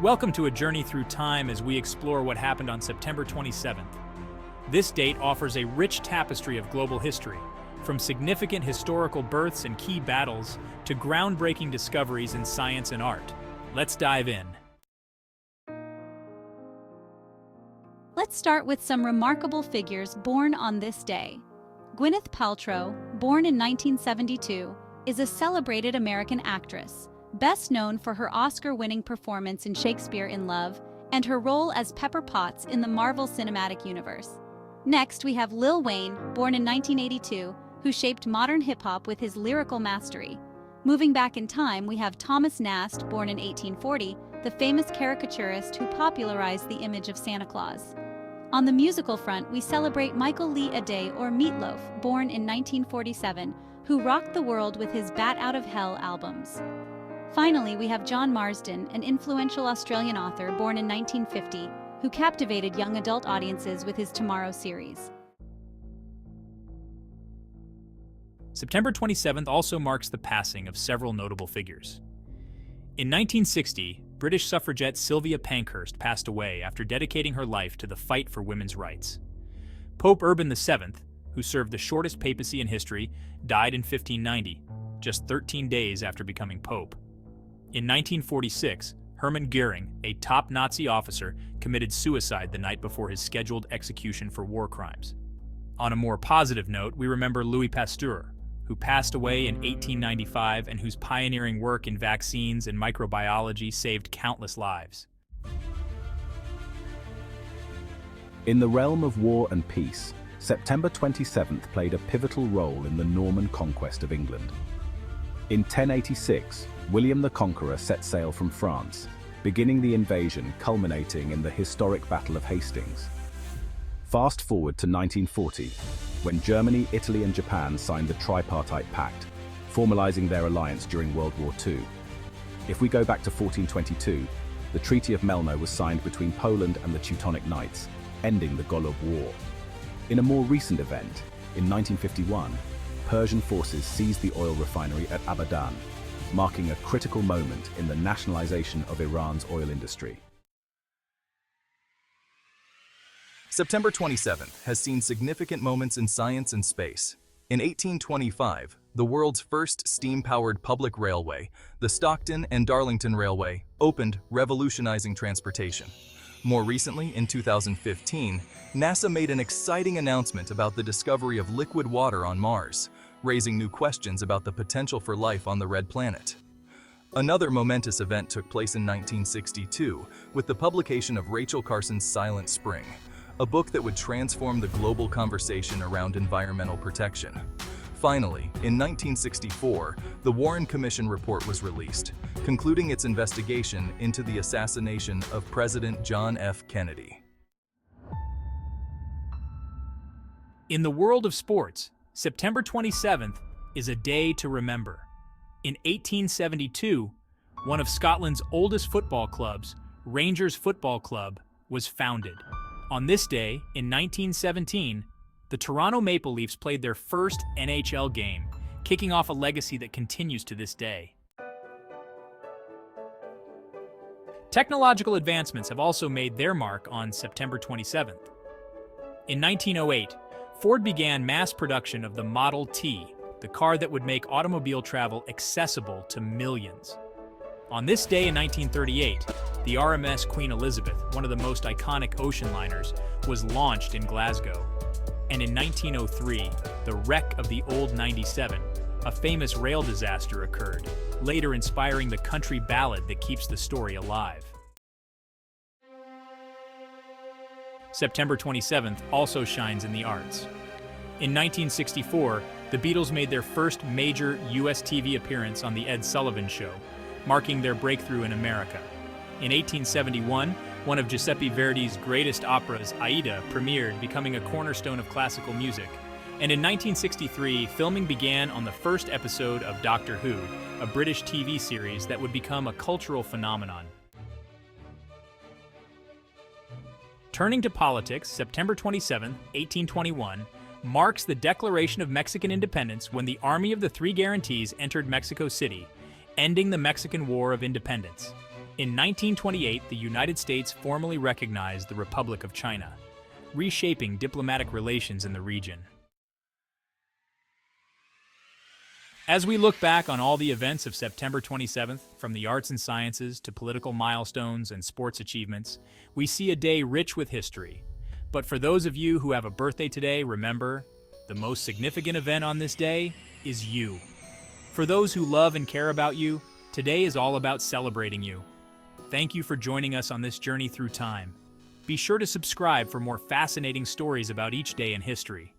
Welcome to a journey through time as we explore what happened on September 27th. This date offers a rich tapestry of global history, from significant historical births and key battles to groundbreaking discoveries in science and art. Let's dive in. Let's start with some remarkable figures born on this day. Gwyneth Paltrow, born in 1972, is a celebrated American actress, best known for her Oscar-winning performance in Shakespeare in Love and her role as Pepper Potts in the Marvel Cinematic Universe. Next, we have Lil Wayne, born in 1982, who shaped modern hip-hop with his lyrical mastery. Moving back in time, we have Thomas Nast, born in 1840, the famous caricaturist who popularized the image of Santa Claus. On the musical front, we celebrate Michael Lee Aday, or Meatloaf, born in 1947, who rocked the world with his Bat Out of Hell albums. Finally, we have John Marsden, an influential Australian author born in 1950, who captivated young adult audiences with his Tomorrow series. September 27th also marks the passing of several notable figures. In 1960, British suffragette Sylvia Pankhurst passed away after dedicating her life to the fight for women's rights. Pope Urban VII, who served the shortest papacy in history, died in 1590, just 13 days after becoming pope. In 1946, Hermann Göring, a top Nazi officer, committed suicide the night before his scheduled execution for war crimes. On a more positive note, we remember Louis Pasteur, who passed away in 1895 and whose pioneering work in vaccines and microbiology saved countless lives. In the realm of war and peace, September 27th played a pivotal role in the Norman conquest of England. In 1086, William the Conqueror set sail from France, beginning the invasion culminating in the historic Battle of Hastings. Fast forward to 1940, when Germany, Italy and Japan signed the Tripartite Pact, formalizing their alliance during World War II. If we go back to 1422, the Treaty of Melno was signed between Poland and the Teutonic Knights, ending the Golub War. In a more recent event, in 1951, Persian forces seized the oil refinery at Abadan, marking a critical moment in the nationalization of Iran's oil industry. September 27th has seen significant moments in science and space. In 1825, the world's first steam-powered public railway, the Stockton and Darlington Railway, opened, revolutionizing transportation. More recently, in 2015, NASA made an exciting announcement about the discovery of liquid water on Mars, raising new questions about the potential for life on the red planet. Another momentous event took place in 1962 with the publication of Rachel Carson's Silent Spring, a book that would transform the global conversation around environmental protection. Finally, in 1964, the Warren Commission report was released, concluding its investigation into the assassination of President John F. Kennedy. In the world of sports, September 27th is a day to remember. In 1872, one of Scotland's oldest football clubs, Rangers Football Club, was founded. On this day, in 1917, the Toronto Maple Leafs played their first NHL game, kicking off a legacy that continues to this day. Technological advancements have also made their mark on September 27th. In 1908, Ford began mass production of the Model T, the car that would make automobile travel accessible to millions. On this day in 1938, the RMS Queen Elizabeth, one of the most iconic ocean liners, was launched in Glasgow. And in 1903, the wreck of the Old 97, a famous rail disaster, occurred, later inspiring the country ballad that keeps the story alive. September 27th also shines in the arts. In 1964, the Beatles made their first major U.S. TV appearance on The Ed Sullivan Show, marking their breakthrough in America. In 1871, one of Giuseppe Verdi's greatest operas, Aida, premiered, becoming a cornerstone of classical music. And in 1963, filming began on the first episode of Doctor Who, a British TV series that would become a cultural phenomenon. Turning to politics, September 27, 1821, marks the declaration of Mexican independence when the Army of the Three Guarantees entered Mexico City, ending the Mexican War of Independence. In 1928, the United States formally recognized the Republic of China, reshaping diplomatic relations in the region. As we look back on all the events of September 27th, from the arts and sciences to political milestones and sports achievements, we see a day rich with history. But for those of you who have a birthday today, remember, the most significant event on this day is you. For those who love and care about you, today is all about celebrating you. Thank you for joining us on this journey through time. Be sure to subscribe for more fascinating stories about each day in history.